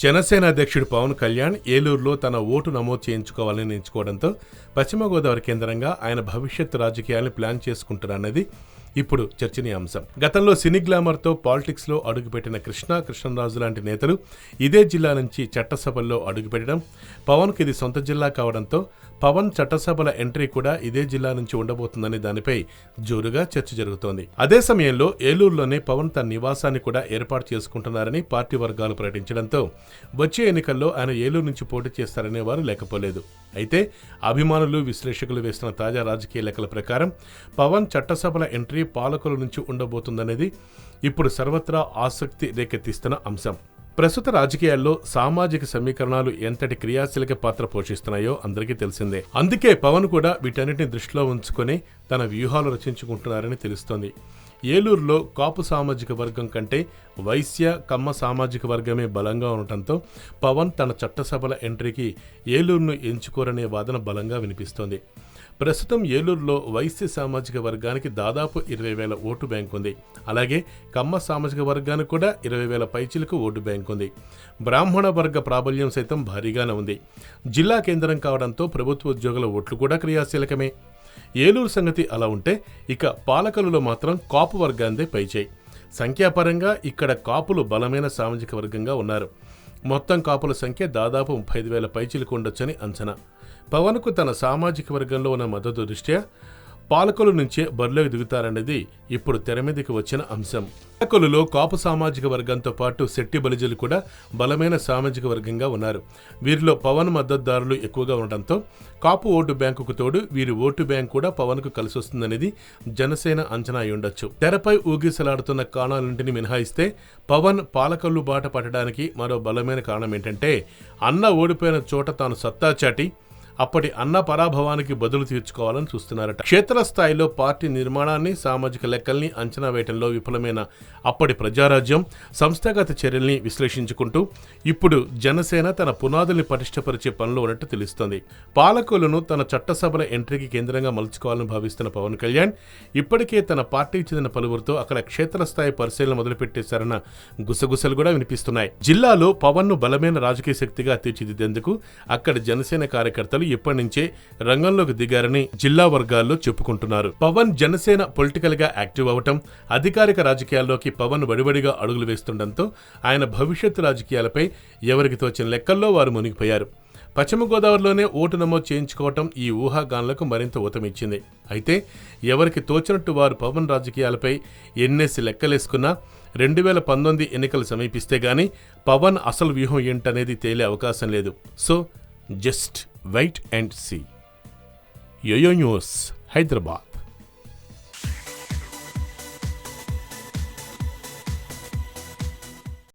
జనసేన అధ్యక్షుడు పవన్ కళ్యాణ్ ఏలూరులో తన ఓటు నమోదు చేయించుకోవాలని ఎంచుకోవడంతో పశ్చిమ గోదావరి కేంద్రంగా ఆయన భవిష్యత్తు రాజకీయాలను ప్లాన్ చేసుకుంటున్నారన్నది ఇప్పుడు చర్చనీయాంశం. గతంలో సినీ గ్లామర్తో పాలిటిక్స్లో అడుగుపెట్టిన కృష్ణరాజు లాంటి నేతలు ఇదే జిల్లా నుంచి చట్టసభల్లో అడుగుపెట్టడం, పవన్కు ఇది సొంత జిల్లా కావడంతో పవన్ చట్టసభల ఎంట్రీ కూడా ఇదే జిల్లా నుంచి ఉండబోతుందనే దానిపై జోరుగా చర్చ జరుగుతోంది. అదే సమయంలో ఏలూరులోనే పవన్ తన నివాసాన్ని కూడా ఏర్పాటు చేసుకుంటున్నారని పార్టీ వర్గాలు ప్రకటించడంతో వచ్చే ఎన్నికల్లో ఆయన ఏలూరు నుంచి పోటీ చేస్తారనే వారు లేకపోలేదు. అయితే అభిమానులు, విశ్లేషకులు వేస్తున్న తాజా రాజకీయ లెక్కల ప్రకారం పవన్ చట్టసభల ఎంట్రీ పాలకుల నుంచి ఉండబోతుందనేది ఇప్పుడు సర్వత్రా ఆసక్తి రేకెత్తిస్తున్న అంశం. ప్రస్తుత రాజకీయాల్లో సామాజిక సమీకరణాలు ఎంతటి క్రియాశీలక పాత్ర పోషిస్తున్నాయో అందరికీ తెలిసిందే. అందుకే పవన్ కూడా వీటన్నిటిని దృష్టిలో ఉంచుకొని తన వ్యూహాలు రచించుకుంటున్నారని తెలుస్తోంది. ఏలూరులో కాపు సామాజిక వర్గం కంటే వైశ్య, కమ్మ సామాజిక వర్గమే బలంగా ఉండటంతో పవన్ తన చట్టసభల ఎంట్రీకి ఏలూరును ఎంచుకోరనే వాదన బలంగా వినిపిస్తోంది. ప్రస్తుతం ఏలూరులో వైశ్య సామాజిక వర్గానికి దాదాపు 20,000 ఓటు బ్యాంక్ ఉంది. అలాగే కమ్మ సామాజిక వర్గానికి కూడా 20,000 పైచిలకు ఓటు బ్యాంక్ ఉంది. బ్రాహ్మణ వర్గ ప్రాబల్యం సైతం భారీగానే ఉంది. జిల్లా కేంద్రం కావడంతో ప్రభుత్వ ఉద్యోగుల ఓట్లు కూడా క్రియాశీలకమే. ఏలూరు సంగతి అలా ఉంటే ఇక పాలకులలో మాత్రం కాపు వర్గాందే పైచేయి. సంఖ్యాపరంగా ఇక్కడ కాపులు బలమైన సామాజిక వర్గంగా ఉన్నారు. మొత్తం కాపుల సంఖ్య దాదాపు 35,000 పైచిలకు ఉండొచ్చని అంచనా. పవన్కు తన సామాజిక వర్గంలో ఉన్న మద్దతు దృష్ట్యా పాలకుల నుంచే బరిలోకి దిగుతారనేది ఇప్పుడు తెర మీదకి వచ్చిన అంశం. పాలకులలో కాపు సామాజిక వర్గంతో పాటు శెట్టి బలిజలు కూడా బలమైన సామాజిక వర్గంగా ఉన్నారు. వీరిలో పవన్ మద్దతుదారులు ఎక్కువగా ఉండటంతో కాపు ఓటు బ్యాంకుకు తోడు వీరి ఓటు బ్యాంక్ కూడా పవన్కు కలిసొస్తుందనేది జనసేన అంచనా అయి ఉండొచ్చు. తెరపై ఊగిసలాడుతున్న కారణాలన్నింటినీ మినహాయిస్తే పవన్ పాలకులు బాట పట్టడానికి మరో బలమైన కారణం ఏంటంటే అన్న ఓడిపోయిన చోట తాను సత్తా చాటి అప్పటి అన్న పరాభవానికి బదులు తీర్చుకోవాలని చూస్తున్నారట. క్షేత్రస్థాయిలో పార్టీ నిర్మాణాన్ని, సామాజిక లెక్కల్ని అంచనా వేయటంలో విఫలమైన అప్పటి ప్రజారాజ్యం సంస్థాగత చర్యల్ని విశ్లేషించుకుంటూ ఇప్పుడు జనసేన తన పునాదుల్ని పటిష్టపరిచే పనిలో ఉన్నట్టు తెలుస్తోంది. పాలకులను తన చట్టసభల ఎంట్రీకి కేంద్రంగా మలుచుకోవాలని భావిస్తున్న పవన్ కళ్యాణ్ ఇప్పటికే తన పార్టీకి చెందిన పలువురితో అక్కడ క్షేత్రస్థాయి పరిశీలన మొదలుపెట్టేశారన్న గుసగుసలు కూడా వినిపిస్తున్నాయి. జిల్లాలో పవన్ ను బలమైన రాజకీయ శక్తిగా తీర్చిదిద్దేందుకు అక్కడ జనసేన కార్యకర్తలు ఇప్పటి నుంచే రంగంలోకి దిగారని జిల్లా వర్గాల్లో చెప్పుకుంటున్నారు. పవన్ జనసేన పొలిటికల్ గా యాక్టివ్ అవటం, అధికారిక రాజకీయాల్లోకి పవన్ వడివడిగా అడుగులు వేస్తుండటంతో ఆయన భవిష్యత్తు రాజకీయాలపై ఎవరికి తోచిన లెక్కల్లో వారు మునిగిపోయారు. పశ్చిమ గోదావరిలోనే ఓటు నమోదు చేయించుకోవటం ఈ ఊహాగానాలకు మరింత ఊతమిచ్చింది. అయితే ఎవరికి తోచినట్టు వారు పవన్ రాజకీయాలపై ఎన్నేసి లెక్కలేసుకున్నా 2019 ఎన్నికలు సమీపిస్తే గానీ పవన్ అసలు వ్యూహం ఏంటనేది తేలే అవకాశం లేదు. So just wait and see. YoYo News, Hyderabad.